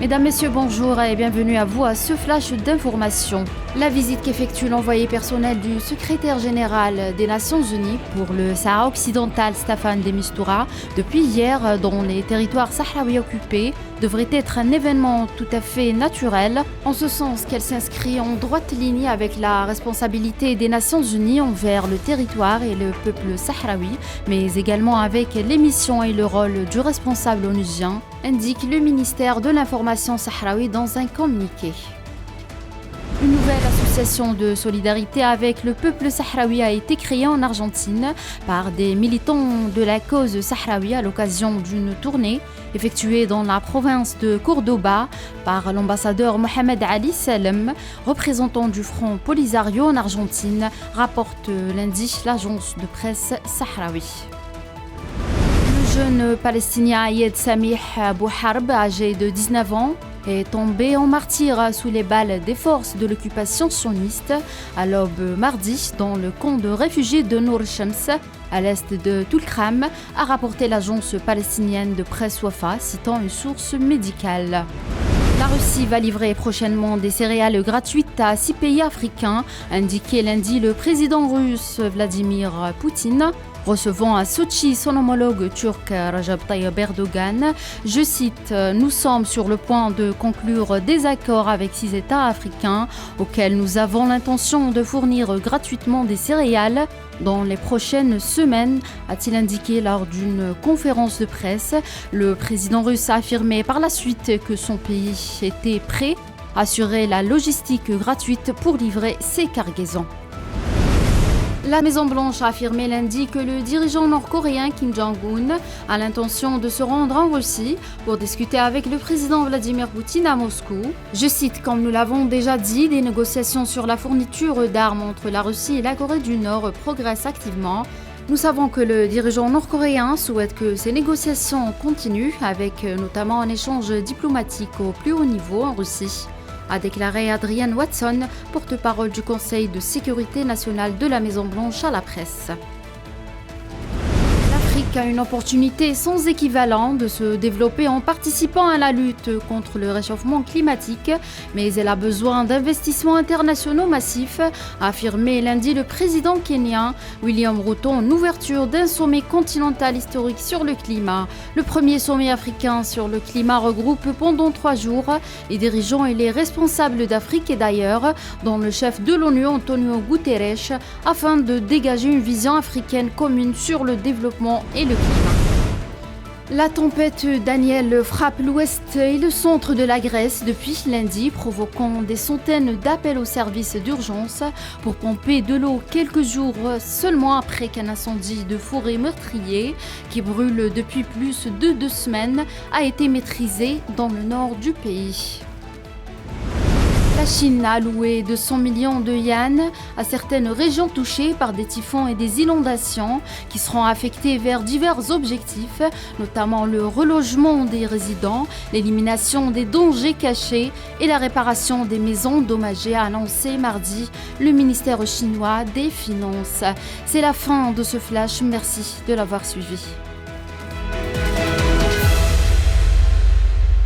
Mesdames, Messieurs, bonjour et bienvenue à vous à ce flash d'information. La visite qu'effectue l'envoyé personnel du secrétaire général des Nations Unies pour le Sahara occidental, Staffan de Mistura, depuis hier dans les territoires sahraouis occupés, devrait être un événement tout à fait naturel, en ce sens qu'elle s'inscrit en droite ligne avec la responsabilité des Nations Unies envers le territoire et le peuple sahraoui, mais également avec les missions et le rôle du responsable onusien, indique le ministère de l'Information sahraoui dans un communiqué. Une nouvelle association de solidarité avec le peuple sahraoui a été créée en Argentine par des militants de la cause sahraoui à l'occasion d'une tournée effectuée dans la province de Cordoba par l'ambassadeur Mohamed Ali Salem, représentant du Front Polisario en Argentine, rapporte lundi l'agence de presse sahraoui. Le jeune palestinien Ayed Samih Bouharb, âgé de 19 ans, est tombé en martyr sous les balles des forces de l'occupation sioniste à l'aube mardi dans le camp de réfugiés de Nour Shams, à l'est de Toulkram, a rapporté l'agence palestinienne de presse Wafa, citant une source médicale. La Russie va livrer prochainement des céréales gratuites à 6 pays africains, a indiqué lundi le président russe Vladimir Poutine, recevant à Sochi son homologue turc Recep Tayyip Erdogan. Je cite, « Nous sommes sur le point de conclure des accords avec 6 États africains auxquels nous avons l'intention de fournir gratuitement des céréales dans les prochaines semaines », a-t-il indiqué lors d'une conférence de presse. Le président russe a affirmé par la suite que son pays était prêt à assurer la logistique gratuite pour livrer ses cargaisons. La Maison-Blanche a affirmé lundi que le dirigeant nord-coréen Kim Jong-un a l'intention de se rendre en Russie pour discuter avec le président Vladimir Poutine à Moscou. Je cite, « Comme nous l'avons déjà dit, des négociations sur la fourniture d'armes entre la Russie et la Corée du Nord progressent activement. Nous savons que le dirigeant nord-coréen souhaite que ces négociations continuent avec notamment un échange diplomatique au plus haut niveau en Russie », a déclaré Adrienne Watson, porte-parole du Conseil de sécurité nationale de la Maison-Blanche à la presse. L'Afrique a une opportunité sans équivalent de se développer en participant à la lutte contre le réchauffement climatique, mais elle a besoin d'investissements internationaux massifs, a affirmé lundi le président kenyan William Ruto en ouverture d'un sommet continental historique sur le climat. Le premier sommet africain sur le climat regroupe pendant 3 jours les dirigeants et les responsables d'Afrique et d'ailleurs, dont le chef de l'ONU Antonio Guterres, afin de dégager une vision africaine commune sur le développement et le climat. La tempête Daniel frappe l'ouest et le centre de la Grèce depuis lundi, provoquant des centaines d'appels aux services d'urgence pour pomper de l'eau quelques jours seulement après qu'un incendie de forêt meurtrier qui brûle depuis plus de 2 semaines a été maîtrisé dans le nord du pays. La Chine a alloué 200 millions de yuans à certaines régions touchées par des typhons et des inondations qui seront affectées vers divers objectifs, notamment le relogement des résidents, l'élimination des dangers cachés et la réparation des maisons endommagées, a annoncé mardi le ministère chinois des Finances. C'est la fin de ce flash, merci de l'avoir suivi.